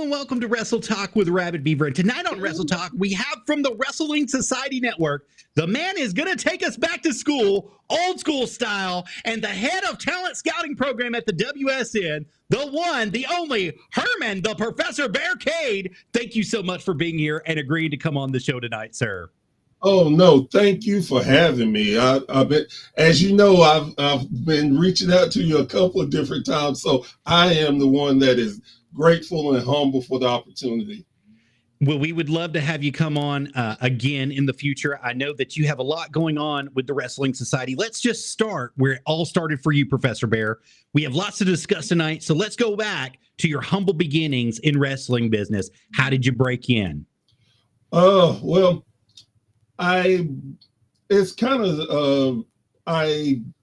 and welcome to Wrestle Talk with Arabbidb3aver. And tonight on Wrestle Talk, we have from the Wrestling Society Network, the man is going to take us back to school, old school style, and the head of talent scouting program at the WSN, the one, the only, Herman, the Professor Bear Cade. Thank you so much for being here and agreeing to come on the show tonight, sir. Oh no, thank you for having me. I've been, as you know, I've been reaching out to you a couple of different times, so I am the one that is grateful and humble for the opportunity. Well, we would love to have you come on again in the future. I know that you have a lot going on with the Wrestling Society. Let's just start where it all started for you, Professor Bear. We have lots to discuss tonight, so let's go back to your humble beginnings in wrestling business. How did you break in? Well, I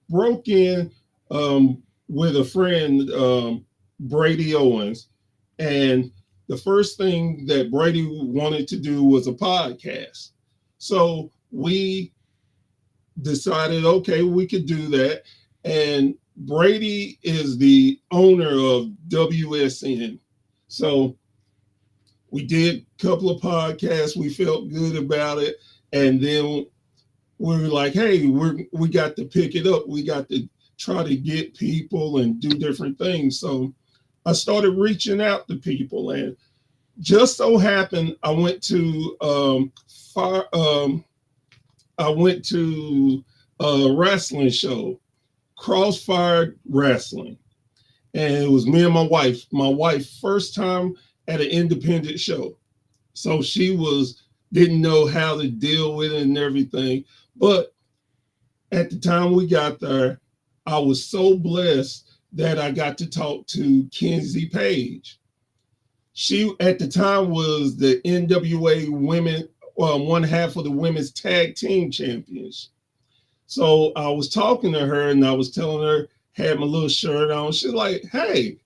broke in with a friend, Brady Owens, and the first thing that Brady wanted to do was a podcast. So we decided, okay, we could do that. And Brady is the owner of WSN. So we did a couple of podcasts. We felt good about it. And then we were like, hey, we got to pick it up. We got to try to get people and do different things. So I started reaching out to people, and just so happened I went to a wrestling show, Crossfire Wrestling, and it was me and my wife. My wife first time at an independent show, so she didn't know how to deal with it and everything. But at the time we got there, I was so blessed that I got to talk to Kenzie Page. She, at the time, was the NWA women, one half of the women's tag team champions. So I was talking to her and I was telling her, had my little shirt on. She's like, hey,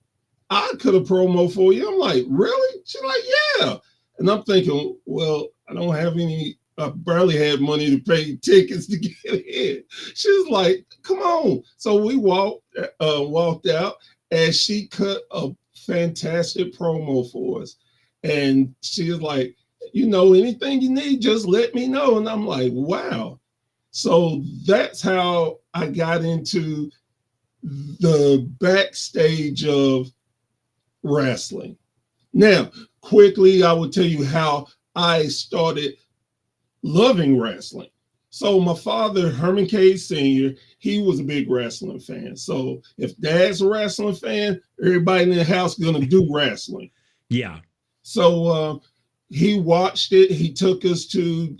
I could have promo for you. I'm like, really? She's like, yeah. And I'm thinking, well, I don't have any, I barely had money to pay tickets to get in. She's like, come on. So we walked out, and she cut a fantastic promo for us. And she was like, anything you need, just let me know. And I'm like, wow. So that's how I got into the backstage of wrestling. Now, quickly, I will tell you how I started loving wrestling. So my father, Herman Cade Sr., he was a big wrestling fan. So if dad's a wrestling fan, everybody in the house is going to do wrestling. Yeah. So he watched it. He took us to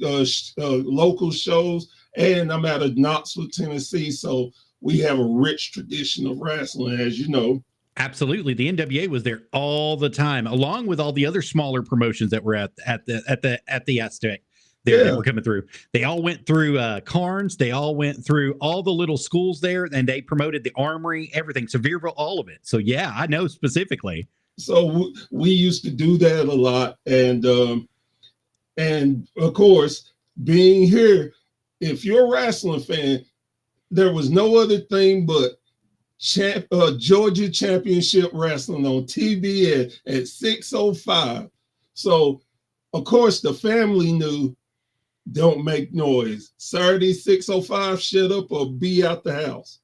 local shows, and I'm out of Knoxville, Tennessee. So we have a rich tradition of wrestling, as you know. Absolutely. The NWA was there all the time, along with all the other smaller promotions that were at the Aztec. That were coming through. They all went through Carnes. They all went through all the little schools there, and they promoted the Armory, everything, Sevierville, all of it. So yeah, I know specifically. So we used to do that a lot, and of course, being here, if you're a wrestling fan, there was no other thing but Georgia Championship Wrestling on TV at 6:05. So of course, the family knew. Don't make noise. Saturday, 6:05, shut up or be out the house.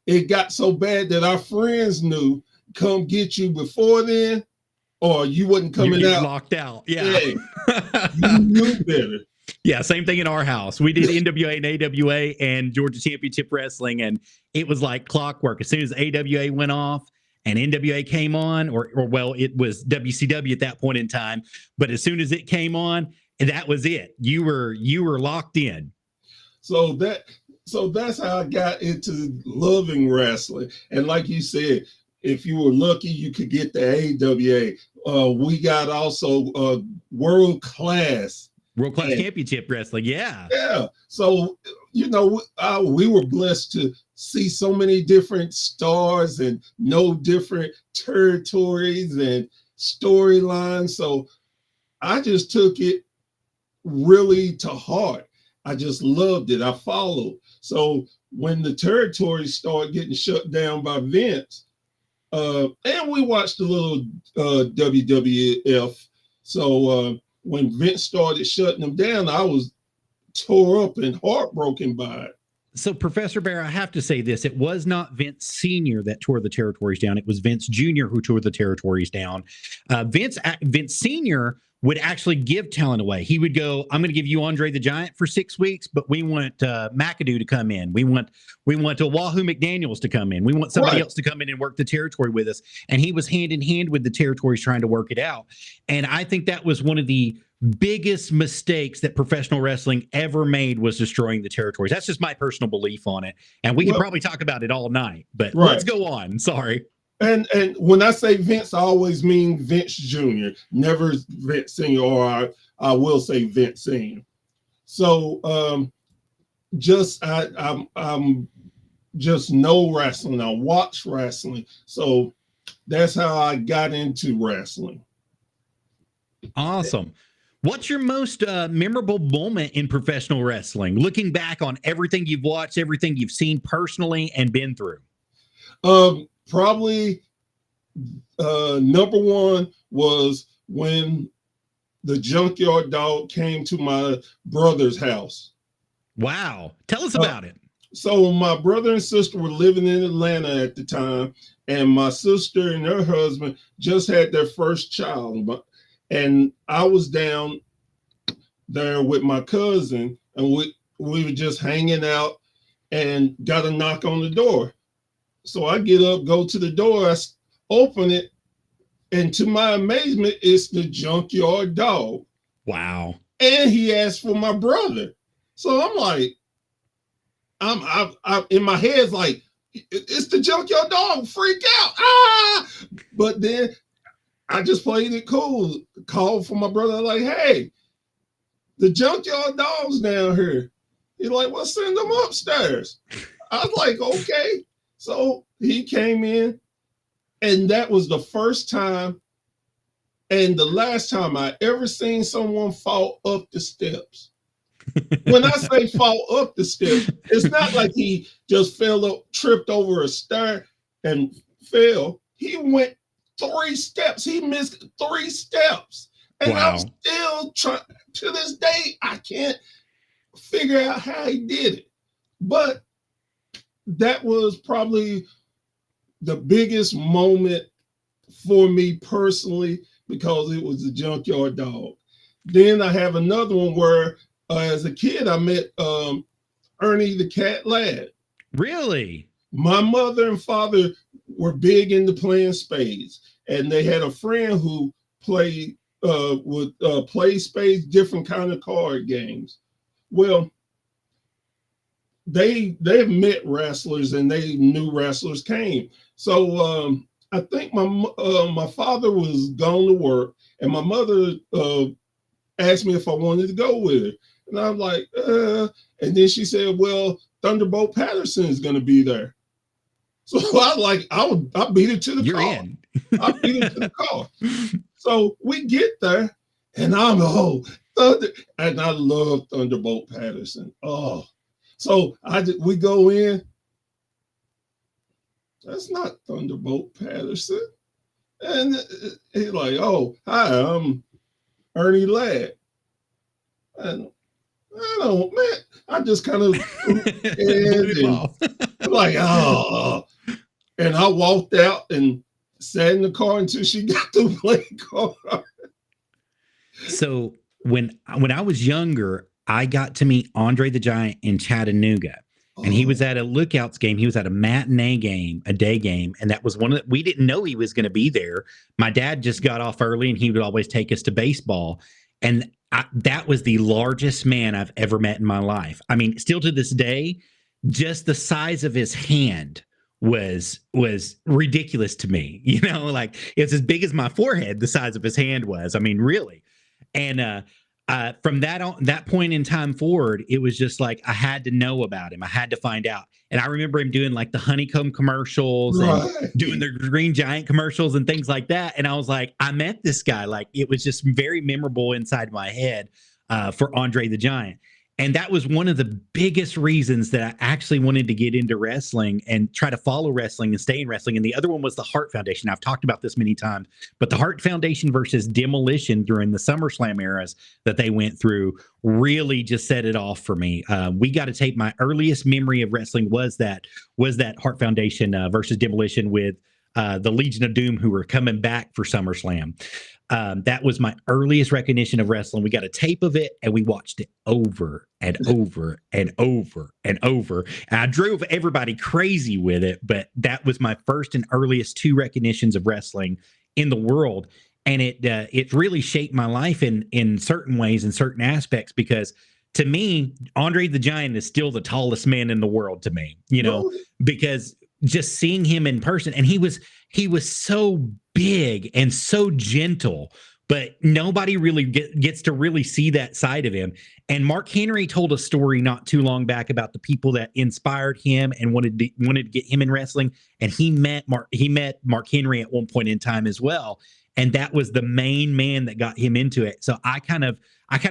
It got so bad that our friends knew, come get you before then, or you wasn't coming out. Locked out. Yeah. You knew better. Yeah, same thing in our house. We did NWA and AWA and Georgia Championship Wrestling, and it was like clockwork. As soon as AWA went off and NWA came on, or well, it was WCW at that point in time, but as soon as it came on, and that was it. You were locked in. So that's how I got into loving wrestling. And like you said, if you were lucky, you could get the AWA. We got also world class championship wrestling. Yeah. Yeah. So we were blessed to see so many different stars and know different territories and storylines. So I just took it really to heart. I just loved it. I followed. So when the territories started getting shut down by Vince, And we watched a little WWF. So when Vince started shutting them down, I was tore up and heartbroken by it. So, Professor Bear, I have to say this. It was not Vince Sr. that tore the territories down. It was Vince Jr. who tore the territories down. Vince Sr. would actually give talent away. He would go, I'm going to give you Andre the Giant for 6 weeks, but we want McAdoo to come in. We want Wahoo McDaniels to come in. We want somebody else to come in and work the territory with us. And he was hand in hand with the territories trying to work it out. And I think that was one of the biggest mistakes that professional wrestling ever made, was destroying the territories. That's just my personal belief on it. And we can probably talk about it all night, but let's go on. Sorry. And when I say Vince, I always mean Vince Jr., never Vince Sr., or I will say Vince Sr. So I'm just know wrestling. I watch wrestling. So that's how I got into wrestling. Awesome. What's your most memorable moment in professional wrestling? Looking back on everything you've watched, everything you've seen personally and been through. Probably number one was when the Junkyard Dog came to my brother's house. Wow. Tell us about it. So my brother and sister were living in Atlanta at the time, and my sister and her husband just had their first child. And I was down there with my cousin, and we were just hanging out and got a knock on the door. So I get up, go to the door, I open it, and to my amazement, it's the Junkyard Dog. Wow. And he asked for my brother. So I'm like, I'm in my head, like, it's the Junkyard Dog, freak out. Ah! But then I just played it cool, called for my brother, like, hey, the Junkyard Dog's down here. He's like, well, send them upstairs. I was like, okay. So he came in, and that was the first time and the last time I ever seen someone fall up the steps. When I say fall up the steps, it's not like he just fell up, tripped over a stair and fell. He went 3 steps. He missed 3 steps. And I'm still trying, to this day, I can't figure out how he did it. But that was probably the biggest moment for me personally, because it was the Junkyard Dog. Then I have another one where as a kid, I met Ernie the Cat Ladd. Really? My mother and father were big into playing spades, and they had a friend who played would play spades, different kind of card games. Well, they've met wrestlers, and they knew wrestlers came. So I think my father was gone to work, and my mother asked me if I wanted to go with her. And I'm like, and then she said, well, Thunderbolt Patterson is going to be there. So I beat it to the You're car. in. I beat it to the car. So we get there, and I'm and I love Thunderbolt Patterson. Oh, so we go in. That's not Thunderbolt Patterson. And he's like, oh, hi, I'm Ernie Ladd. And I don't, man, I just kind of like, oh. And I walked out and sat in the car until she got to play cards. So when I was younger, I got to meet Andre the Giant in Chattanooga. And he was at a Lookouts game. He was at a matinee game, a day game. And that was we didn't know he was going to be there. My dad just got off early, and he would always take us to baseball. And that was the largest man I've ever met in my life. I mean, still to this day, just the size of his hand was ridiculous to me. You know, like it's as big as my forehead, the size of his hand was. I mean, really. And from that point in time forward, it was just like I had to know about him. I had to find out. And I remember him doing like the honeycomb commercials and doing the Green Giant commercials and things like that. And I was like, I met this guy. Like it was just very memorable inside my head for Andre the Giant. And that was one of the biggest reasons that I actually wanted to get into wrestling and try to follow wrestling and stay in wrestling. And the other one was the Hart Foundation. I've talked about this many times, but the Hart Foundation versus Demolition during the SummerSlam eras that they went through really just set it off for me. We got to tape. My earliest memory of wrestling was that Hart Foundation versus Demolition with the Legion of Doom, who were coming back for SummerSlam. That was my earliest recognition of wrestling. We got a tape of it and we watched it over and over and over and over. And I drove everybody crazy with it, but that was my first and earliest two recognitions of wrestling in the world. And it really shaped my life in certain ways, in certain aspects, because to me, Andre the Giant is still the tallest man in the world to me, because just seeing him in person, and he was so big and so gentle, but nobody really gets to really see that side of him. And Mark Henry told a story not too long back about the people that inspired him and wanted to get him in wrestling. And he met Mark Henry at one point in time as well. And that was the main man that got him into it. So I kind of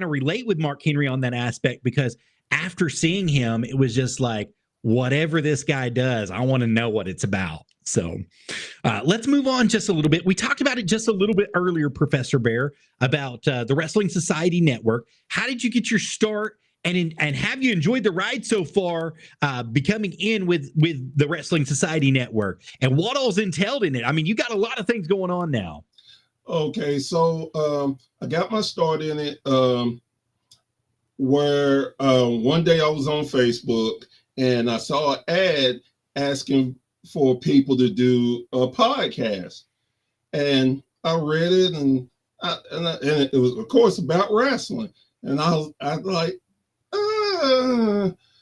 relate with Mark Henry on that aspect, because after seeing him, it was just like, whatever this guy does, I want to know what it's about. So let's move on just a little bit. We talked about it just a little bit earlier, Professor Bear, about the Wrestling Society Network. How did you get your start? And have you enjoyed the ride so far, becoming in with the Wrestling Society Network? And what all's entailed in it? I mean, you got a lot of things going on now. Okay, so I got my start in it where one day I was on Facebook and I saw an ad asking for people to do a podcast, and I read it, and it was, of course, about wrestling, and I was like,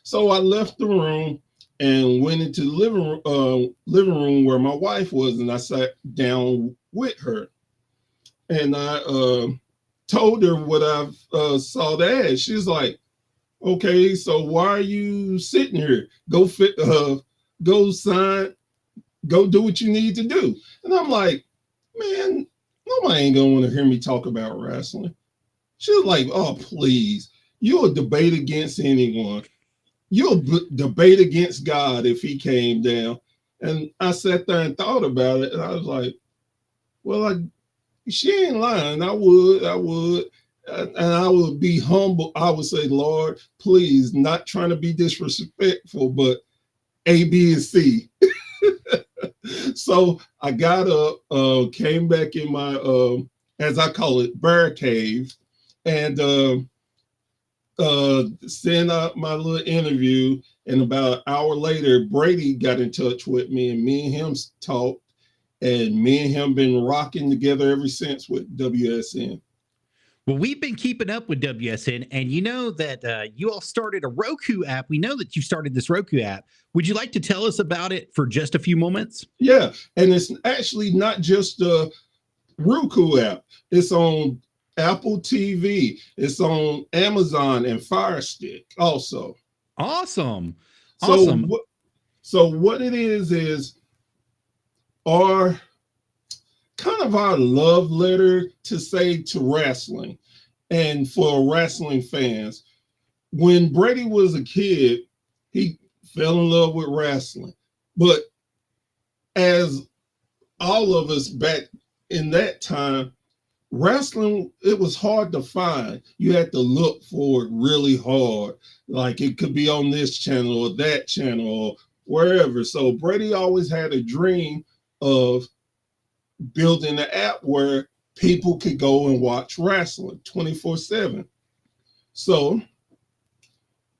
so I left the room and went into the living room where my wife was, and I sat down with her, and I told her what I saw the ad. She's like, okay, so why are you sitting here? Go sign, go do what you need to do. And I'm like, man, nobody ain't gonna want to hear me talk about wrestling. She was like, oh, please, you'll debate against anyone. You'll debate against God if he came down. And I sat there and thought about it, and I was like, well, she ain't lying. I would. And I would be humble. I would say, Lord, please, not trying to be disrespectful, but A, B, and C. So I got up, came back in my, as I call it, bear cave, and sent out my little interview. And about an hour later, Brady got in touch with me, and me and him talked, and me and him been rocking together ever since with WSN. Well, we've been keeping up with WSN, and you know that you all started a Roku app. We know that you started this Roku app. Would you like to tell us about it for just a few moments? Yeah, and it's actually not just a Roku app. It's on Apple TV. It's on Amazon and Fire Stick also. Awesome. So what it is our kind of our love letter to say to wrestling and for wrestling fans. When Brady was a kid, he fell in love with wrestling. But as all of us back in that time, wrestling, it was hard to find. You had to look for it really hard. Like it could be on this channel or that channel or wherever. So Brady always had a dream of building an app where people could go and watch wrestling 24/7. So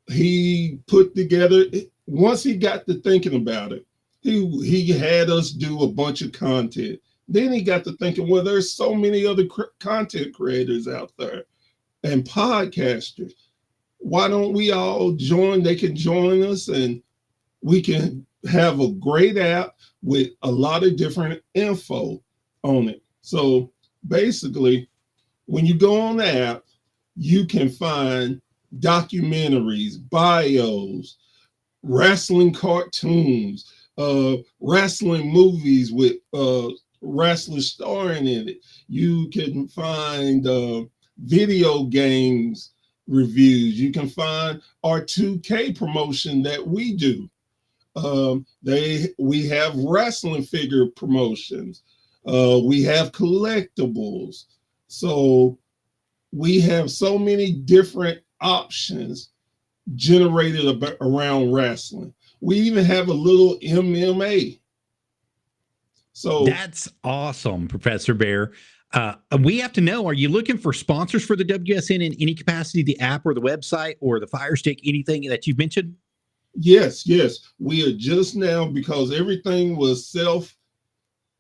he put together, once he got to thinking about it, he had us do a bunch of content. Then he got to thinking, well, there's so many other content creators out there and podcasters. Why don't we all join? They can join us and we can have a great app with a lot of different info on it. So basically, when you go on the app, you can find documentaries, bios, wrestling cartoons, wrestling movies with wrestlers starring in it. You can find video games reviews. You can find our 2K promotion that we do. We have wrestling figure promotions. We have collectibles. So we have so many different options generated around wrestling. We even have a little MMA. So that's awesome, Professor Bear. We have to know, are you looking for sponsors for the WSN in any capacity, the app or the website or the Fire Stick, anything that you've mentioned? Yes. We are just now, because everything was self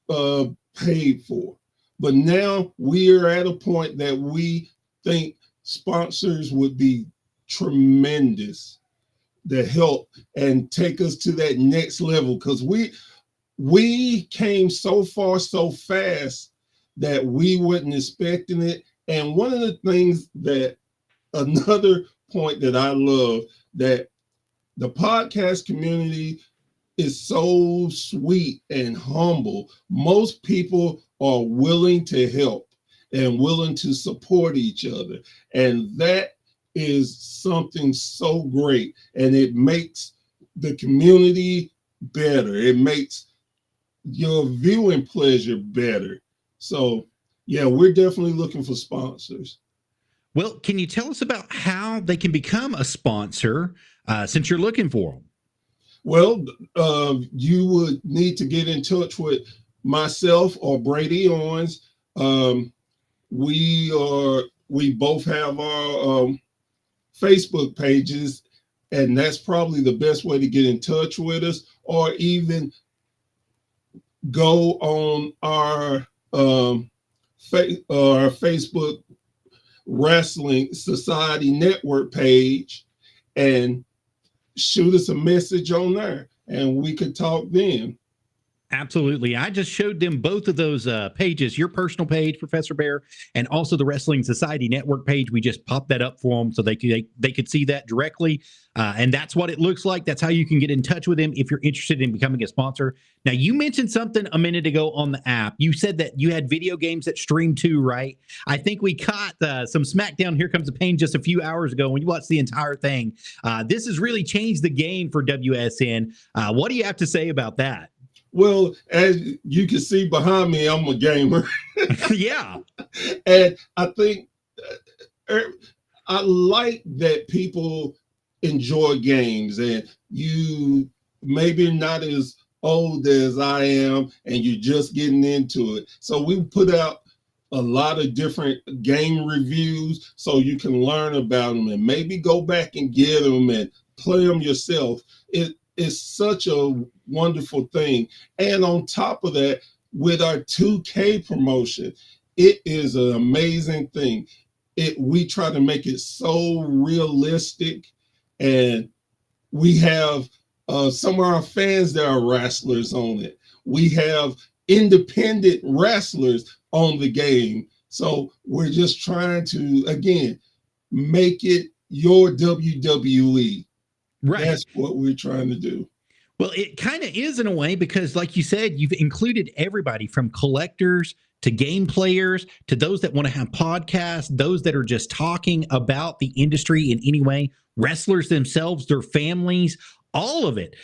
paid for. But now we are at a point that we think sponsors would be tremendous to help and take us to that next level, because we came so far so fast that we wasn't expecting it. And one of the things that, another point that I love, that the podcast community is so sweet and humble. Most people are willing to help and willing to support each other. And that is something so great. And it makes the community better. It makes your viewing pleasure better. So, yeah, we're definitely looking for sponsors. Well, can you tell us about how they can become a sponsor since you're looking for them? Well, you would need to get in touch with myself or Brady Owens. We both have our Facebook pages, and that's probably the best way to get in touch with us, or even go on our Facebook Wrestling Society Network page and shoot us a message on there, and we could talk then. Absolutely. I just showed them both of those pages, your personal page, Professor Bear, and also the Wrestling Society Network page. We just popped that up for them so they could see that directly. And that's what it looks like. That's how you can get in touch with them if you're interested in becoming a sponsor. Now, you mentioned something a minute ago on the app. You said that you had video games that stream too, right? I think we caught some SmackDown Here Comes the Pain just a few hours ago when you watched the entire thing. This has really changed the game for WSN. What do you have to say about that? Well, as you can see behind me, I'm a gamer. Yeah. And I think I like that people enjoy games, and you maybe not as old as I am and you're just getting into it. So we put out a lot of different game reviews so you can learn about them and maybe go back and get them and play them yourself. It's such a wonderful thing. And on top of that, with our 2K promotion, it is an amazing thing. We try to make it so realistic, and we have some of our fans that are wrestlers on it. We have independent wrestlers on the game. So we're just trying to, again, make it your WWE. Right. That's what we're trying to do. Well, it kind of is in a way, because like you said, you've included everybody from collectors to game players to those that want to have podcasts, those that are just talking about the industry in any way, wrestlers themselves, their families, all of it.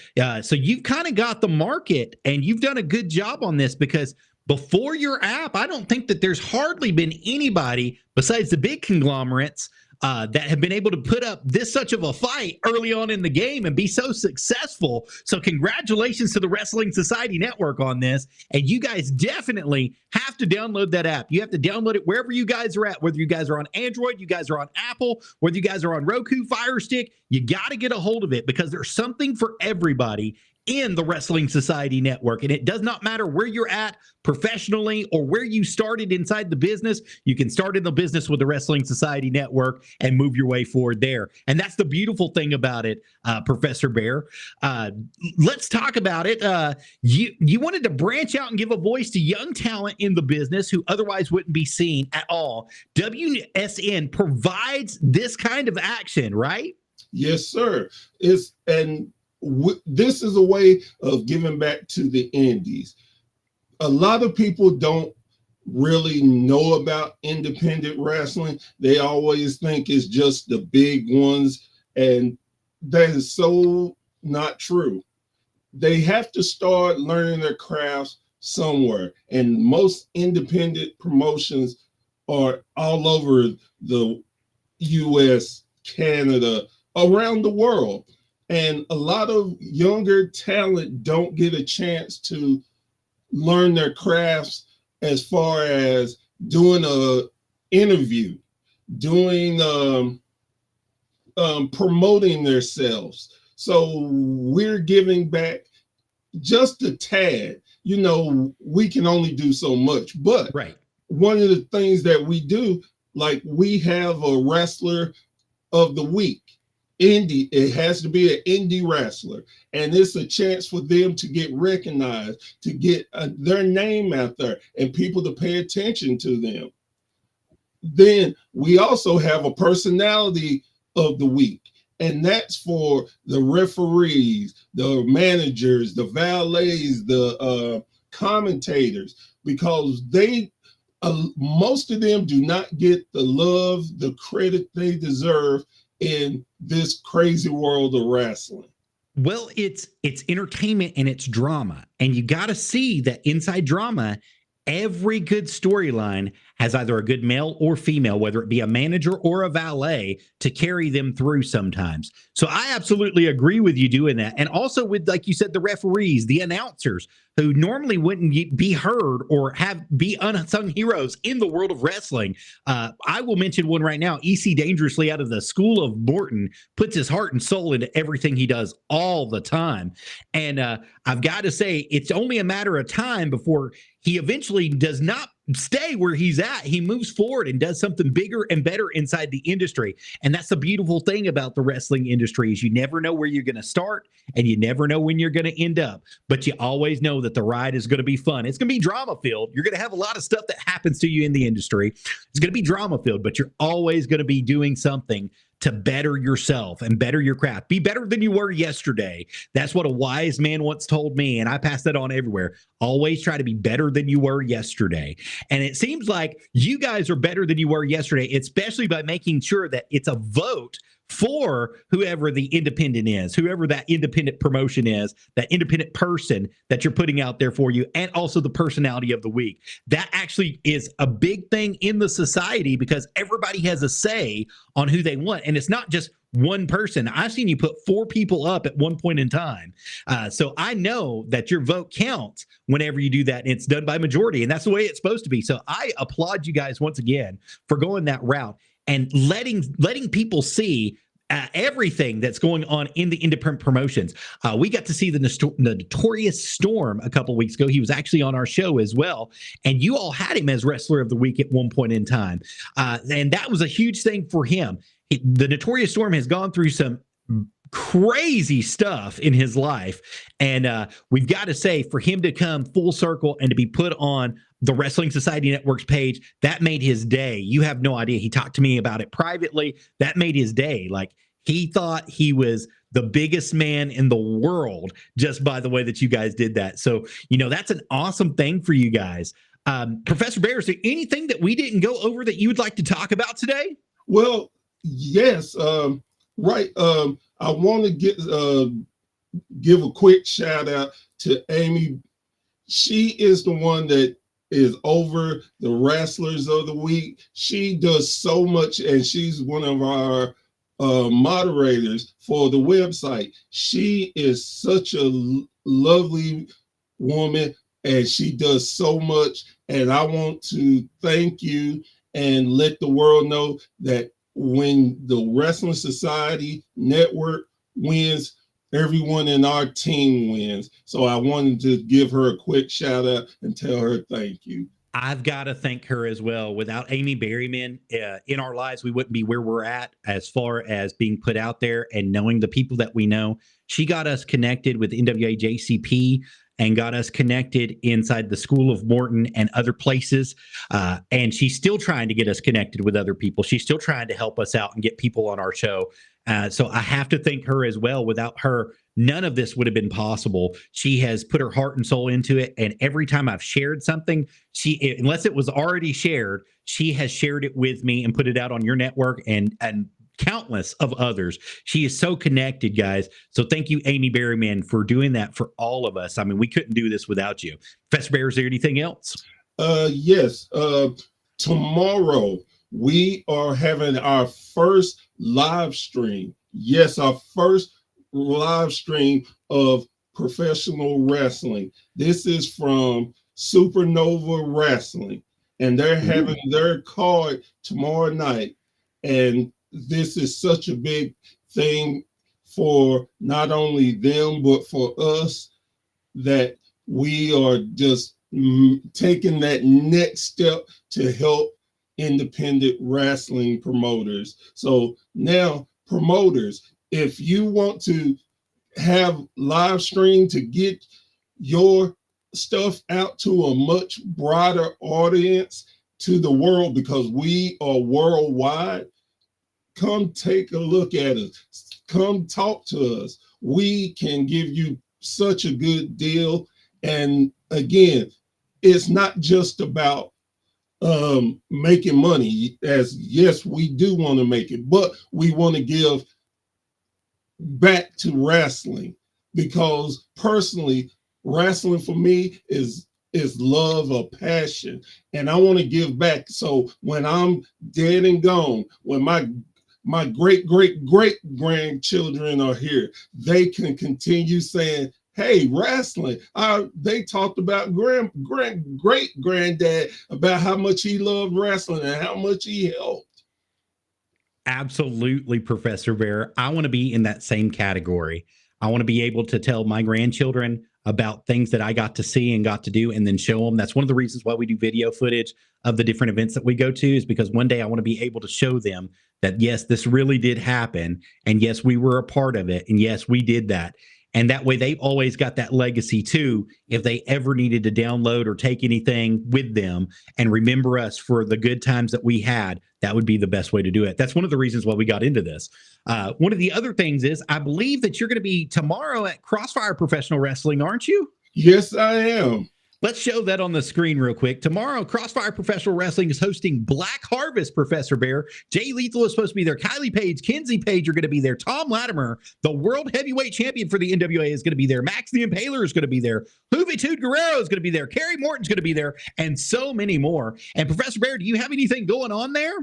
So you've kind of got the market, and you've done a good job on this, because before your app, I don't think that there's hardly been anybody besides the big conglomerates that have been able to put up this such of a fight early on in the game and be so successful. So congratulations to the Wrestling Society Network on this. And you guys definitely have to download that app. You have to download it wherever you guys are at, whether you guys are on Android, you guys are on Apple, whether you guys are on Roku, Fire Stick, you got to get a hold of it, because there's something for everybody in the Wrestling Society Network. And it does not matter where you're at professionally or where you started inside the business. You can start in the business with the Wrestling Society Network and move your way forward there. And that's the beautiful thing about it, Professor Bear. Let's talk about it. You wanted to branch out and give a voice to young talent in the business who otherwise wouldn't be seen at all. WSN provides this kind of action, right? Yes, sir. This is a way of giving back to the indies. A lot of people don't really know about independent wrestling. They always think it's just the big ones, and that is so not true. They have to start learning their crafts somewhere, and most independent promotions are all over the US, Canada, around the world. And a lot of younger talent don't get a chance to learn their crafts as far as doing a interview, doing promoting themselves. So we're giving back just a tad. You know, we can only do so much, but Right. one of the things that we do, like we have a wrestler of the week. Indie, it has to be an indie wrestler, and it's a chance for them to get recognized, to get their name out there, and people to pay attention to them. Then we also have a personality of the week, and that's for the referees, the managers, the valets, the commentators, because they most of them do not get the love, the credit they deserve in this crazy world of wrestling. Well, it's entertainment and it's drama. And you got to see that inside drama, every good storyline has either a good male or female, whether it be a manager or a valet, to carry them through sometimes. So I absolutely agree with you doing that. And also with, like you said, the referees, the announcers, who normally wouldn't be heard or be unsung heroes in the world of wrestling. I will mention one right now. EC Dangerously out of the School of Morton puts his heart and soul into everything he does all the time. And I've got to say, it's only a matter of time before he eventually does not stay where he's at. He moves forward and does something bigger and better inside the industry. And that's the beautiful thing about the wrestling industry, is you never know where you're going to start and you never know when you're going to end up, but you always know that the ride is going to be fun. It's going to be drama filled. You're going to have a lot of stuff that happens to you in the industry. It's going to be drama filled, but you're always going to be doing something to better yourself and better your craft. Be better than you were yesterday. That's what a wise man once told me, and I pass that on everywhere. Always try to be better than you were yesterday. And it seems like you guys are better than you were yesterday, especially by making sure that it's a vote for whoever the independent is, whoever that independent promotion is, that independent person that you're putting out there for you, and also the personality of the week. That actually is a big thing in the society, because everybody has a say on who they want. And it's not just one person. I've seen you put 4 people up at one point in time. So I know that your vote counts whenever you do that. And it's done by majority. And that's the way it's supposed to be. So I applaud you guys once again for going that route and letting people see everything that's going on in the independent promotions. We got to see the Notorious Storm a couple weeks ago. He was actually on our show as well. And you all had him as Wrestler of the Week at one point in time. And that was a huge thing for him. The Notorious Storm has gone through some crazy stuff in his life. And we've got to say, for him to come full circle and to be put on the Wrestling Society Network's page, that made his day. You have no idea. He talked to me about it privately. That made his day. Like, he thought he was the biggest man in the world just by the way that you guys did that. So, that's an awesome thing for you guys. Professor Bear, is there anything that we didn't go over that you would like to talk about today? Well, yes. Right. I want to give a quick shout out to Amy. She is the one that is over the Wrestlers of the Week. She does so much, and she's one of our moderators for the website. She is such a lovely woman, and she does so much. And I want to thank you and let the world know that when the Wrestling Society Network wins, everyone in our team wins. So I wanted to give her a quick shout out and tell her thank you. I've got to thank her as well. Without Amy Berryman in our lives, we wouldn't be where we're at as far as being put out there and knowing the people that we know. She got us connected with NWA JCP and got us connected inside the School of Morton and other places. And she's still trying to get us connected with other people. She's still trying to help us out and get people on our show. So I have to thank her as well. Without her, none of this would have been possible. She has put her heart and soul into it. And every time I've shared something, unless it was already shared, she has shared it with me and put it out on your network and countless of others. She is so connected, guys. So thank you, Amy Berryman, for doing that for all of us. I mean, we couldn't do this without you. Professor Bear, is there anything else? Yes. Tomorrow we are having our first live stream. Yes, our first live stream of professional wrestling. This is from Supernova Wrestling, and they're having their card tomorrow night. And this is such a big thing for not only them, but for us, that we are just taking that next step to help independent wrestling promoters. So now, promoters, if you want to have live stream to get your stuff out to a much broader audience, to the world, because we are worldwide, come take a look at us. Come talk to us. We can give you such a good deal. And again, it's not just about making money, as yes, we do want to make it, but we want to give back to wrestling, because personally, wrestling for me is love, a passion, and I want to give back. So when I'm dead and gone, when my great grandchildren are here, they can continue saying, hey, wrestling. They talked about great granddad, about how much he loved wrestling and how much he helped. Absolutely, Professor Bear. I want to be in that same category. I want to be able to tell my grandchildren about things that I got to see and got to do, and then show them. That's one of the reasons why we do video footage of the different events that we go to, is because one day I want to be able to show them that, yes, this really did happen. And yes, we were a part of it. And yes, we did that. And that way they've always got that legacy too. If they ever needed to download or take anything with them and remember us for the good times that we had, that would be the best way to do it. That's one of the reasons why we got into this. One of the other things is, I believe that you're going to be tomorrow at Crossfire Professional Wrestling, aren't you? Yes, I am. Let's show that on the screen real quick. Tomorrow, Crossfire Professional Wrestling is hosting Black Harvest, Professor Bear. Jay Lethal is supposed to be there. Kylie Page, Kenzie Page are going to be there. Tom Latimer, the world heavyweight champion for the NWA, is going to be there. Max the Impaler is going to be there. Juventud Guerrero is going to be there. Kerry Morton's going to be there, and so many more. And Professor Bear, do you have anything going on there?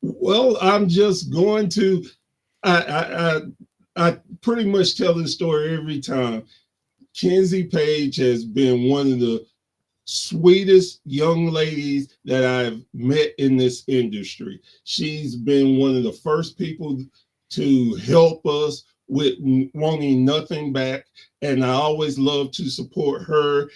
Well, I'm just going to, I pretty much tell this story every time. Kenzie Page has been one of the sweetest young ladies that I've met in this industry. She's been one of the first people to help us with wanting nothing back. And I always love to support her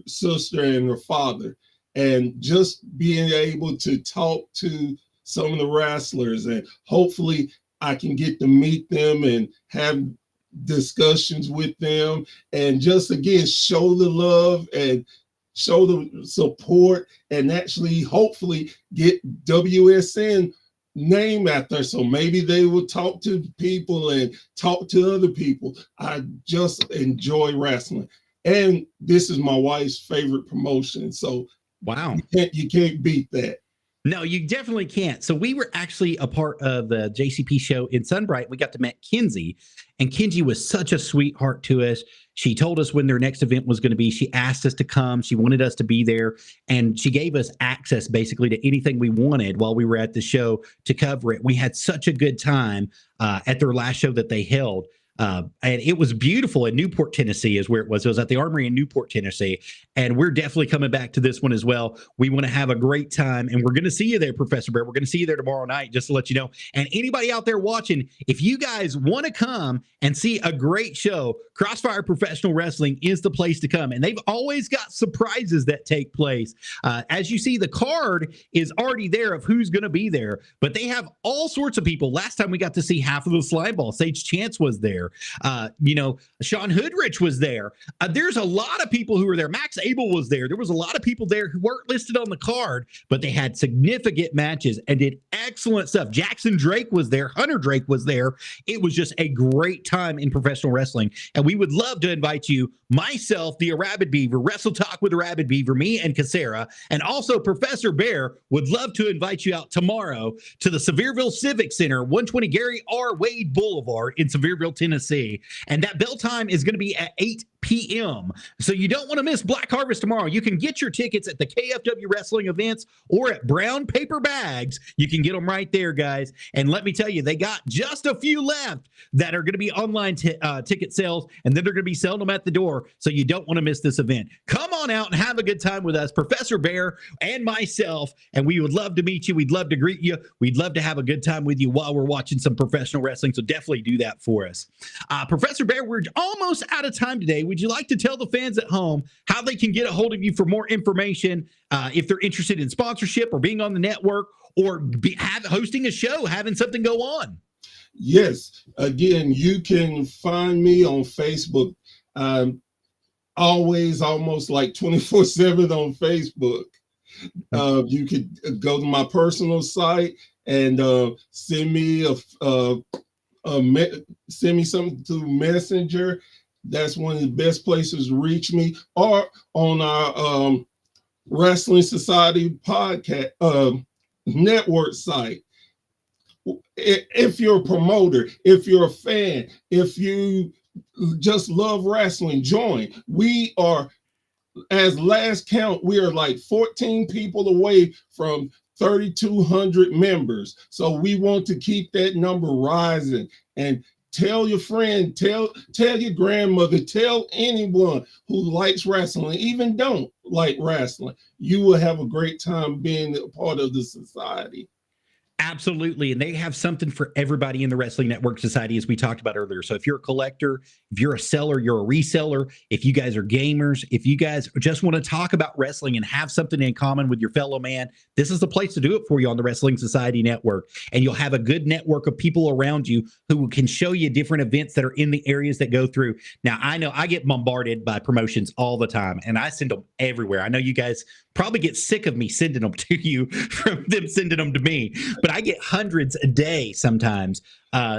sister, and her father. And just being able to talk to some of the wrestlers, and hopefully I can get to meet them and have discussions with them, and just again show the love and show the support, and actually hopefully get WSN name out there, so maybe they will talk to people and talk to other people. I just enjoy wrestling, and this is my wife's favorite promotion, so wow, you can't beat that. No, you definitely can't. So we were actually a part of the JCP show in Sunbright. We got to meet Kenzie, and Kenzie was such a sweetheart to us. She told us when their next event was going to be. She asked us to come. She wanted us to be there, and she gave us access basically to anything we wanted while we were at the show to cover it. We had such a good time at their last show that they held. And it was beautiful in Newport, Tennessee is where it was. It was at the Armory in Newport, Tennessee. And we're definitely coming back to this one as well. We want to have a great time, and we're going to see you there, Professor Bear. We're going to see you there tomorrow night, just to let you know. And anybody out there watching, if you guys want to come and see a great show, Crossfire Professional Wrestling is the place to come. And they've always got surprises that take place. As you see, the card is already there of who's going to be there, but they have all sorts of people. Last time we got to see half of the slime ball. Sage Chance was there. there. Sean Hoodrich was there. There's a lot of people who were there. Max Abel was there. There was a lot of people there who weren't listed on the card, but they had significant matches and did excellent stuff. Jackson Drake was there. Hunter Drake was there. It was just a great time in professional wrestling. And we would love to invite you, myself, the Arabbid Beaver, Wrestle Talk with Arabbid Beaver, me and Casera, and also Professor Bear would love to invite you out tomorrow to the Sevierville Civic Center, 120 Gary R. Wade Boulevard in Sevierville, Tennessee. And that bell time is going to be at 8 p.m. So you don't want to miss Black Harvest tomorrow. You can get your tickets at the KFW Wrestling events or at Brown Paper Bags. You can get them right there, guys. And let me tell you, they got just a few left that are going to be online ticket sales, and then they're going to be selling them at the door. So you don't want to miss this event. Come on out and have a good time with us, Professor Bear and myself, and we would love to meet you. We'd love to greet you. We'd love to have a good time with you while we're watching some professional wrestling. So definitely do that for us. Professor Bear, we're almost out of time today. Would you like to tell the fans at home how they can get a hold of you for more information if they're interested in sponsorship or being on the network or hosting a show, having something go on? Yes. Again, you can find me on Facebook. Always almost like 24/7 on Facebook. You could go to my personal site and send me something through Messenger. That's one of the best places to reach me, or on our Wrestling Society podcast network site. If you're a promoter, if you're a fan, if you just love wrestling, join. We are, as last count, we are like 14 people away from 3,200 members. So we want to keep that number rising. And tell your friend, tell your grandmother, tell anyone who likes wrestling, even don't like wrestling. You will have a great time being a part of the society. Absolutely. And they have something for everybody in the Wrestling Network Society, as we talked about earlier. So if you're a collector, if you're a seller, you're a reseller, if you guys are gamers, if you guys just want to talk about wrestling and have something in common with your fellow man, this is the place to do it for you on the Wrestling Society Network. And you'll have a good network of people around you who can show you different events that are in the areas that go through. Now, I know I get bombarded by promotions all the time, and I send them everywhere. I know you guys probably get sick of me sending them to you from them sending them to me, but I get hundreds a day sometimes.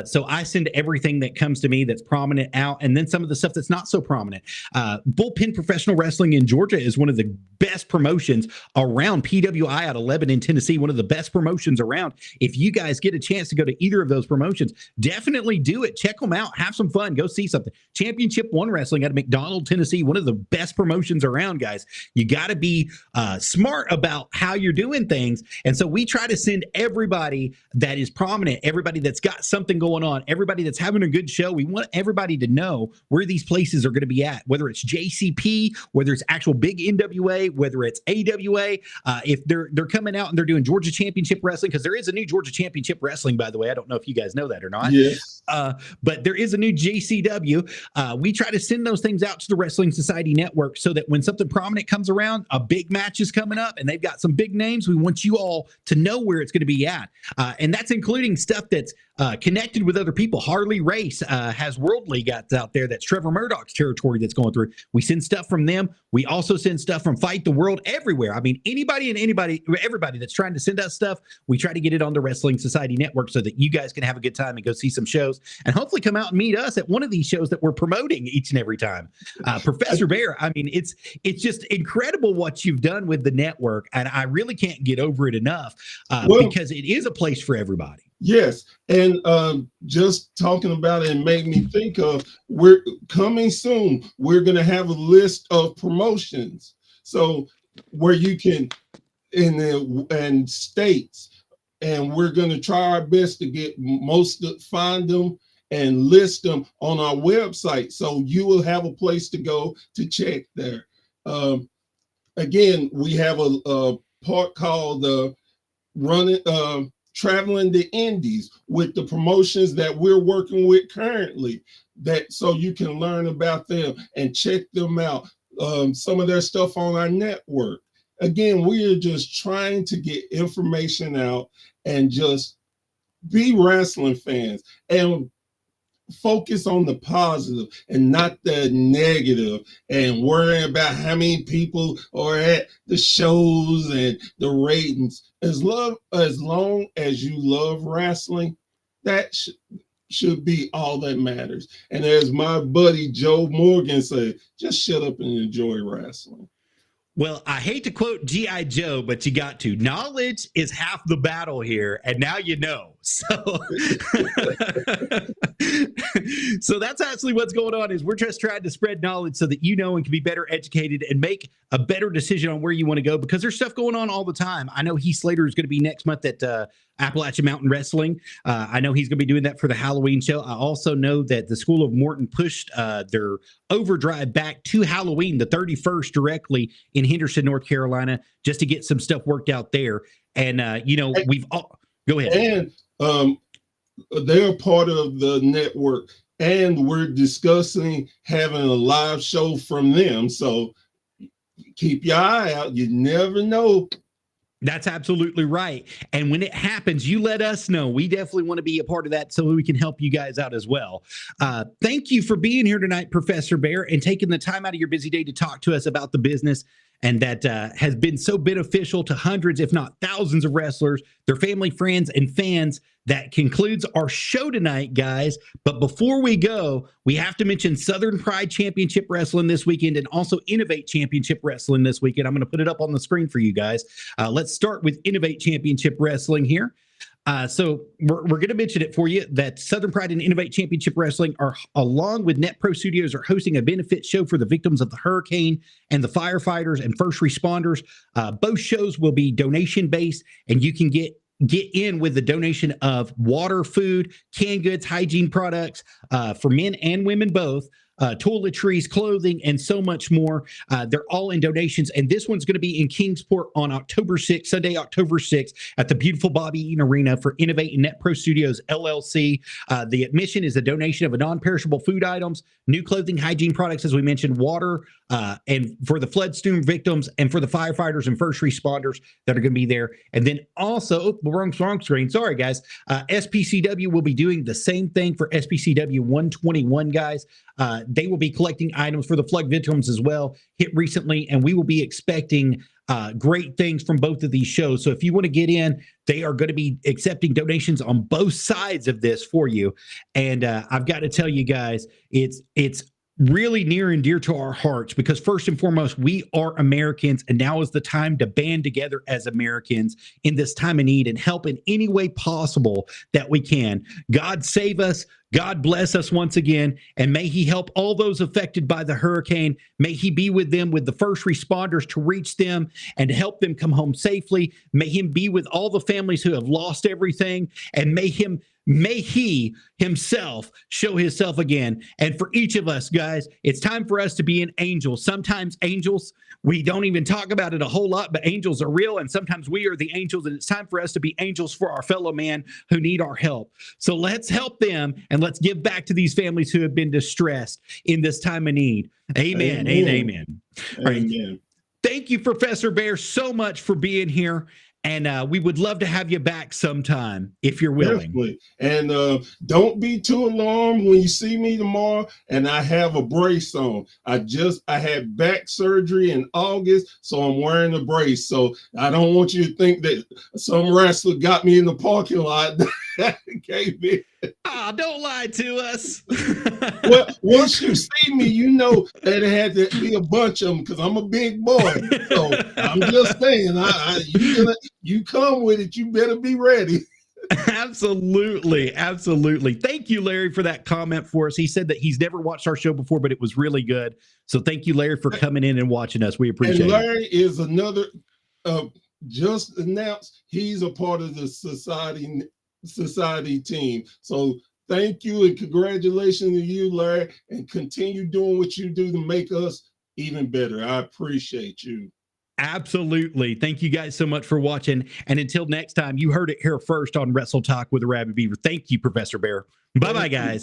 So I send everything that comes to me that's prominent out, and then some of the stuff that's not so prominent. Bullpen Professional Wrestling in Georgia is one of the best promotions around. PWI out of Lebanon, Tennessee, one of the best promotions around. If you guys get a chance to go to either of those promotions, definitely do it. Check them out. Have some fun. Go see something. Championship One Wrestling out of McDonald, Tennessee, one of the best promotions around, guys. You got to be smart about how you're doing things. And so we try to send everybody that is prominent, everybody that's got something going on, everybody that's having a good show. We want everybody to know where these places are going to be at, whether it's JCP, whether it's actual big NWA, whether it's AWA. If they're coming out and they're doing Georgia Championship Wrestling, because there is a new Georgia Championship Wrestling, by the way. I don't know if you guys know that or not. Yes. But there is a new JCW. We try to send those things out to the Wrestling Society Network so that when something prominent comes around, a big match is coming up and they've got some big names, we want you all to know where it's going to be at. And that's including stuff that's connected with other people. Harley Race has World League out there. That's Trevor Murdoch's territory that's going through. We send stuff from them. We also send stuff from Fight the World everywhere. I mean, everybody that's trying to send us stuff, we try to get it on the Wrestling Society Network so that you guys can have a good time and go see some shows and hopefully come out and meet us at one of these shows that we're promoting each and every time. Professor Bear, I mean, it's just incredible what you've done with the network, and I really can't get over it enough because it is a place for everybody. Yes, and just talking about it and made me think of, we're coming soon. We're going to have a list of promotions, so where you can in states, and we're going to try our best to get find them and list them on our website, so you will have a place to go to check there. Again, we have a part called Traveling the Indies with the promotions that we're working with currently, that so you can learn about them and check them out. Some of their stuff on our network. Again, we are just trying to get information out and just be wrestling fans. And focus on the positive and not the negative, and worrying about how many people are at the shows and the ratings. As long as you love wrestling, that should be all that matters. And as my buddy Joe Morgan said, just shut up and enjoy wrestling. Well, I hate to quote G.I. Joe, but you got to. Knowledge is half the battle here, and now you know. So, so that's actually what's going on, is we're just trying to spread knowledge so that you know and can be better educated and make a better decision on where you want to go, because there's stuff going on all the time. I know Heath Slater is going to be next month at Appalachian Mountain Wrestling. I know he's going to be doing that for the Halloween show. I also know that the School of Morton pushed their overdrive back to Halloween, the 31st, directly in Henderson, North Carolina, just to get some stuff worked out there. And, we've all... Go ahead. And they're part of the network, and we're discussing having a live show from them. So keep your eye out. You never know. That's absolutely right. And when it happens, you let us know. We definitely want to be a part of that so we can help you guys out as well. Thank you for being here tonight, Professor Bear, and taking the time out of your busy day to talk to us about the business, and that has been so beneficial to hundreds, if not thousands, of wrestlers, their family, friends, and fans. That concludes our show tonight, guys. But before we go, we have to mention Southern Pride Championship Wrestling this weekend, and also Innovate Championship Wrestling this weekend. I'm going to put it up on the screen for you guys. Let's start with Innovate Championship Wrestling here. So we're going to mention it for you that Southern Pride and Innovate Championship Wrestling are, along with Net Pro Studios, are hosting a benefit show for the victims of the hurricane and the firefighters and first responders. Both shows will be donation based, and you can get in with the donation of water, food, canned goods, hygiene products for men and women both, toiletries, clothing, and so much more. They're all in donations, and this one's going to be in Kingsport on October 6th, Sunday, October 6th, at the beautiful Bobby Eaton Arena for Innovate and Net Pro Studios, LLC. The admission is a donation of a non-perishable food items, new clothing, hygiene products, as we mentioned, water, and for the flood-storm victims and for the firefighters and first responders that are going to be there. And then also, wrong screen, sorry, guys, SPCW will be doing the same thing for SPCW 121, guys. They will be collecting items for the flood victims as well, hit recently, and we will be expecting great things from both of these shows. So if you want to get in, they are going to be accepting donations on both sides of this for you. And I've got to tell you guys, it's really near and dear to our hearts, because first and foremost, we are Americans, and now is the time to band together as Americans in this time of need and help in any way possible that we can. God save us. God bless us once again, and may he help all those affected by the hurricane. May he be with them, with the first responders, to reach them and to help them come home safely. May him be with all the families who have lost everything, and may he himself show himself again. And for each of us, guys, it's time for us to be an angel. Sometimes angels, we don't even talk about it a whole lot, but angels are real, and sometimes we are the angels, and it's time for us to be angels for our fellow man who need our help. So let's help them, and let's give back to these families who have been distressed in this time of need. Amen. Amen. Amen. All right. Amen. Thank you, Professor Bear, so much for being here. And we would love to have you back sometime if you're willing. Definitely. And don't be too alarmed when you see me tomorrow and I have a brace on. I had back surgery in August, so I'm wearing a brace. So I don't want you to think that some wrestler got me in the parking lot. Don't lie to us. Well, once you see me, you know that it had to be a bunch of them, because I'm a big boy. So I'm just saying, you come with it, you better be ready. Absolutely. Absolutely. Thank you, Larry, for that comment for us. He said that he's never watched our show before, but it was really good. So thank you, Larry, for coming in and watching us. We appreciate it. And Larry is another, just announced, he's a part of the society team. So thank you and congratulations to you, Larry, and continue doing what you do to make us even better. I appreciate you. Absolutely. Thank you guys so much for watching. And until next time, you heard it here first on Wrestle Talk with Arabbidb3aver. Thank you, Professor Bear. Bye-bye, guys.